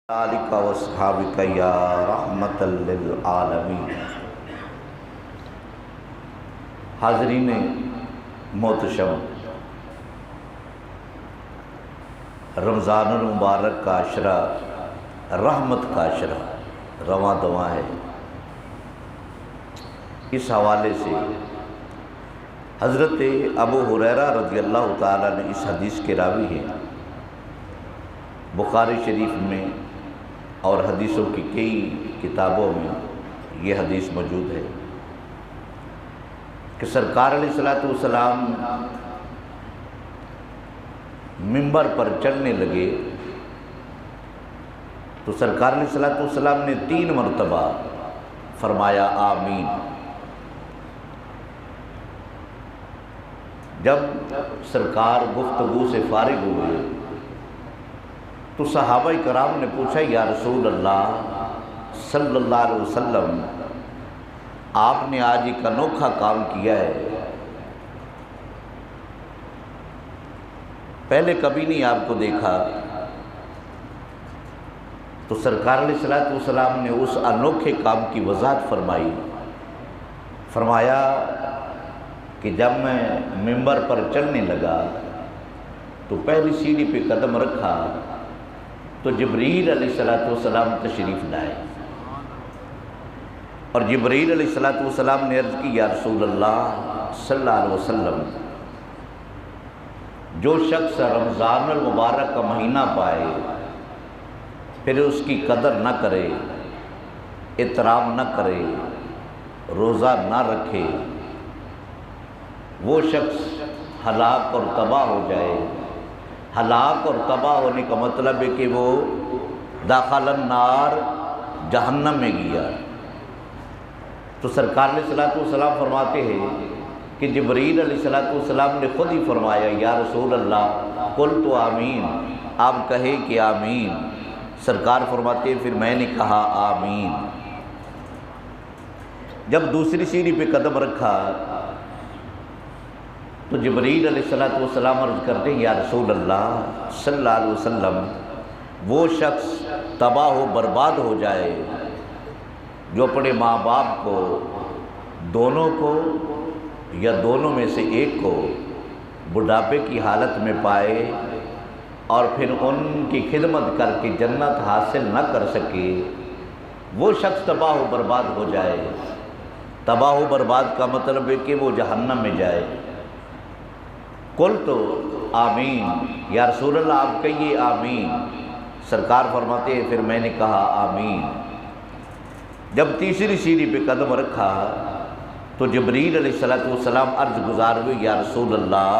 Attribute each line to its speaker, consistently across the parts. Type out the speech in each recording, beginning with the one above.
Speaker 1: آلک و اصحابک یا رحمت للعالمین۔ حاضرین محتشم، رمضان المبارک کا عشرہ رحمت کا عشرہ رواں دواں ہے۔ اس حوالے سے حضرت ابو ہریرہ رضی اللہ تعالیٰ نے اس حدیث کے راوی ہیں۔ بخاری شریف میں اور حدیثوں کی کئی کتابوں میں یہ حدیث موجود ہے کہ سرکار علیہ السلام منبر پر چڑھنے لگے تو سرکار علیہ السلام نے 3 مرتبہ فرمایا آمین۔ جب سرکار گفتگو سے فارغ ہوئے تو صحابہ کرام نے پوچھا یا رسول اللہ صلی اللہ علیہ وسلم، آپ نے آج ایک انوکھا کام کیا ہے، پہلے کبھی نہیں آپ کو دیکھا۔ تو سرکار علیہ السلام نے اس انوکھے کام کی وضاحت فرمائی، فرمایا کہ جب میں منبر پر چڑھنے لگا تو پہلی سیڑھی پہ قدم رکھا تو جبریل علیہ السلام تشریف لائے، اور جبریل علیہ السلام نے عرض کی یا رسول اللہ صلی اللہ علیہ وسلم، جو شخص رمضان المبارک کا مہینہ پائے پھر اس کی قدر نہ کرے، احترام نہ کرے، روزہ نہ رکھے، وہ شخص ہلاک اور تباہ ہو جائے۔ ہلاک اور تباہ ہونے کا مطلب ہے کہ وہ داخل النار، جہنم میں گیا۔ تو سرکار علیہ السلام فرماتے ہیں کہ جبریل علیہ السلام نے خود ہی فرمایا یا رسول اللہ قلت آمین، آپ کہے کہ آمین۔ سرکار فرماتے ہیں پھر میں نے کہا آمین۔ جب دوسری سیڑھی پہ قدم رکھا تو جبریل علیہ السلام عرض کرتے ہیں یا رسول اللہ صلی اللہ علیہ وسلم، وہ شخص تباہ و برباد ہو جائے جو اپنے ماں باپ کو، دونوں کو یا دونوں میں سے ایک کو بڑھاپے کی حالت میں پائے اور پھر ان کی خدمت کر کے جنت حاصل نہ کر سکے، وہ شخص تباہ و برباد ہو جائے۔ تباہ و برباد کا مطلب ہے کہ وہ جہنم میں جائے۔ قلت آمین، یا رسول اللہ آپ کہیے آمین۔ سرکار فرماتے ہیں پھر میں نے کہا آمین۔ جب تیسری سیڑھی پہ قدم رکھا تو جبریل علیہ السلام عرض گزار ہوئے یا رسول اللہ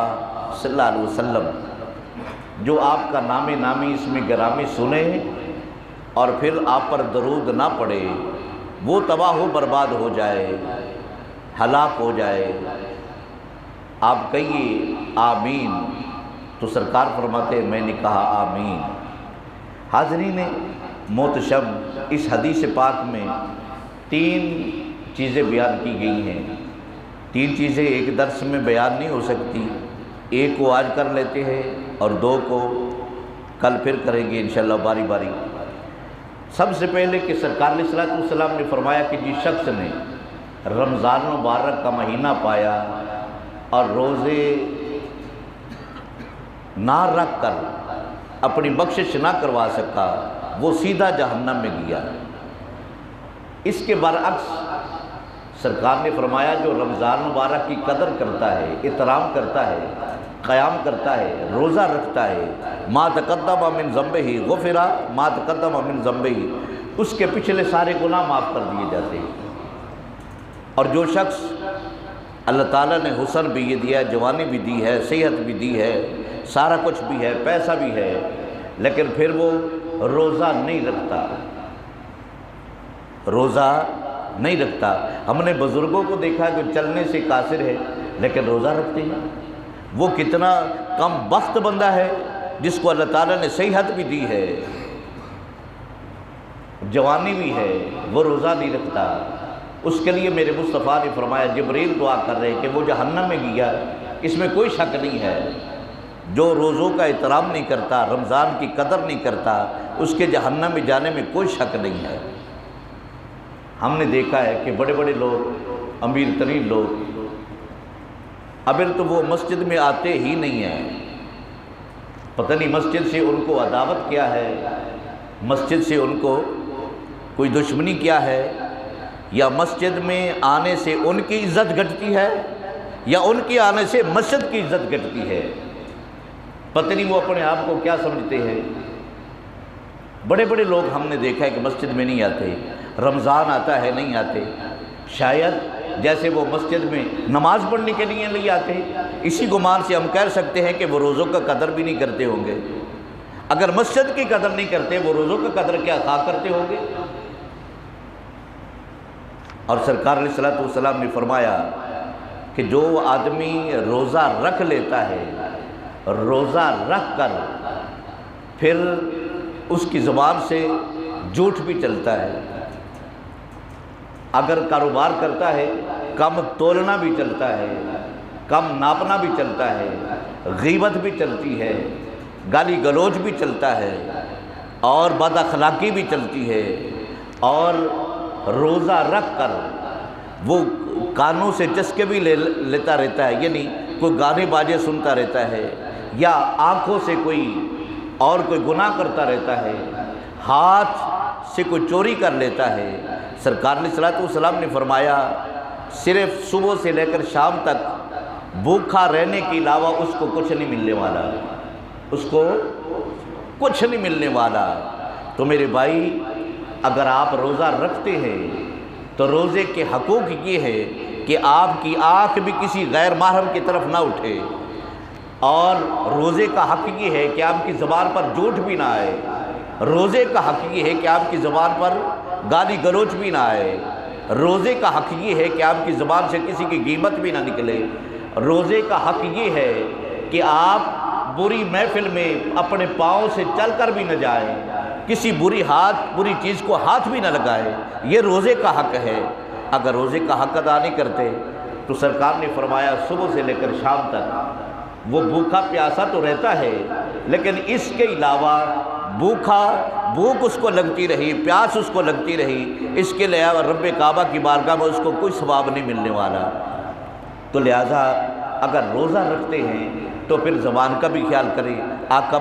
Speaker 1: صلی اللہ علیہ وسلم، جو آپ کا نام نامی اس میں گرامی سنے اور پھر آپ پر درود نہ پڑے، وہ تباہ و برباد ہو جائے، ہلاک ہو جائے، آپ کہیے آمین۔ تو سرکار فرماتے ہیں میں نے کہا آمین۔ حاضرین محتشم، اس حدیث پاک میں 3 چیزیں بیان کی گئی ہیں۔ 3 چیزیں ایک درس میں بیان نہیں ہو سکتی، ایک کو آج کر لیتے ہیں اور 2 کو کل پھر کریں گے انشاءاللہ باری باری۔ سب سے پہلے کہ سرکار علیہ السلام نے فرمایا کہ جس شخص نے رمضان مبارک کا مہینہ پایا اور روزے نہ رکھ کر اپنی بخشش نہ کروا سکا، وہ سیدھا جہنم میں گیا۔ اس کے برعکس سرکار نے فرمایا جو رمضان مبارک کی قدر کرتا ہے، احترام کرتا ہے، قیام کرتا ہے، روزہ رکھتا ہے، ما تقدم من ذنبہ غفر ما تقدم من ذنبہ، اس کے پچھلے سارے گناہ معاف کر دیے جاتے ہیں۔ اور جو شخص اللہ تعالیٰ نے حسن بھی یہ دیا ہے، جوانی بھی دی ہے، صحت بھی دی ہے، سارا کچھ بھی ہے، پیسہ بھی ہے، لیکن پھر وہ روزہ نہیں رکھتا، روزہ نہیں رکھتا۔ ہم نے بزرگوں کو دیکھا کہ چلنے سے قاصر ہے لیکن روزہ رکھتے ہیں۔ وہ کتنا کم بخت بندہ ہے جس کو اللہ تعالیٰ نے صحت بھی دی ہے، جوانی بھی ہے، وہ روزہ نہیں رکھتا۔ اس کے لیے میرے مصطفیٰ نے فرمایا جبریل دعا کر رہے کہ وہ جہنم میں گیا، اس میں کوئی شک نہیں ہے۔ جو روزوں کا احترام نہیں کرتا، رمضان کی قدر نہیں کرتا، اس کے جہنم میں جانے میں کوئی شک نہیں ہے۔ ہم نے دیکھا ہے کہ بڑے بڑے لوگ، امیر ترین لوگ، ابل تو وہ مسجد میں آتے ہی نہیں ہیں۔ پتہ نہیں مسجد سے ان کو عداوت کیا ہے، مسجد سے ان کو کوئی دشمنی کیا ہے، یا مسجد میں آنے سے ان کی عزت گھٹتی ہے، یا ان کے آنے سے مسجد کی عزت گھٹتی ہے۔ پتہ نہیں وہ اپنے آپ کو کیا سمجھتے ہیں۔ بڑے بڑے لوگ ہم نے دیکھا ہے کہ مسجد میں نہیں آتے، رمضان آتا ہے نہیں آتے، شاید جیسے وہ مسجد میں نماز پڑھنے کے لیے نہیں آتے، اسی گمان سے ہم کہہ سکتے ہیں کہ وہ روزوں کا قدر بھی نہیں کرتے ہوں گے۔ اگر مسجد کی قدر نہیں کرتے، وہ روزوں کا قدر کیا خواہ کرتے ہوں گے؟ اور سرکار علیہ الصلوۃ والسلام نے فرمایا کہ جو آدمی روزہ رکھ لیتا ہے، روزہ رکھ کر پھر اس کی زبان سے جھوٹ بھی چلتا ہے، اگر کاروبار کرتا ہے کم تولنا بھی چلتا ہے، کم ناپنا بھی چلتا ہے، غیبت بھی چلتی ہے، گالی گلوچ بھی چلتا ہے، اور بد اخلاقی بھی چلتی ہے، اور روزہ رکھ کر وہ کانوں سے چسکے بھی لیتا رہتا ہے، یعنی کوئی گانے باجے سنتا رہتا ہے، یا آنکھوں سے کوئی گناہ کرتا رہتا ہے، ہاتھ سے کوئی چوری کر لیتا ہے۔ سرکار علیہ الصلوۃ والسلام نے فرمایا صرف صبح سے لے کر شام تک بھوکھا رہنے کے علاوہ اس کو کچھ نہیں ملنے والا، اس کو کچھ نہیں ملنے والا۔ تو میرے بھائی، اگر آپ روزہ رکھتے ہیں تو روزے کے حقوق یہ ہے کہ آپ کی آنکھ بھی کسی غیر محرم کی طرف نہ اٹھے، اور روزے کا حق یہ ہے کہ آپ کی زبان پر جھوٹ بھی نہ آئے، روزے کا حق یہ ہے کہ آپ کی زبان پر گالی گلوچ بھی نہ آئے، روزے کا حق یہ ہے کہ آپ کی زبان سے کسی کی غیبت بھی نہ نکلے، روزے کا حق یہ ہے کہ آپ بری محفل میں اپنے پاؤں سے چل کر بھی نہ جائیں، کسی بری چیز کو ہاتھ بھی نہ لگائے، یہ روزے کا حق ہے۔ اگر روزے کا حق ادا نہیں کرتے تو سرکار نے فرمایا صبح سے لے کر شام تک وہ بھوکا پیاسا تو رہتا ہے، لیکن اس کے علاوہ بھوک اس کو لگتی رہی، پیاس اس کو لگتی رہی، اس کے علاوہ رب کعبہ کی بارگاہ میں اس کو کوئی ثواب نہیں ملنے والا۔ تو لہٰذا اگر روزہ رکھتے ہیں تو پھر زبان کا بھی خیال کریں، آنکھ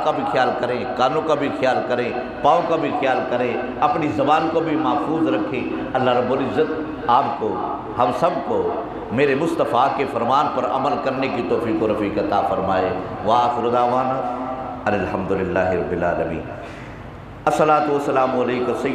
Speaker 1: کا بھی خیال کریں، کانوں کا بھی خیال کریں، پاؤں کا بھی خیال کریں، اپنی زبان کو بھی محفوظ رکھیں۔ اللہ رب العزت آپ کو، ہم سب کو میرے مصطفیٰ کے فرمان پر عمل کرنے کی توفیق و رفیق عطا فرمائے۔ وآخر دعوانا الحمدللہ رب العالمین۔ الصلاۃ والسلام علیک سید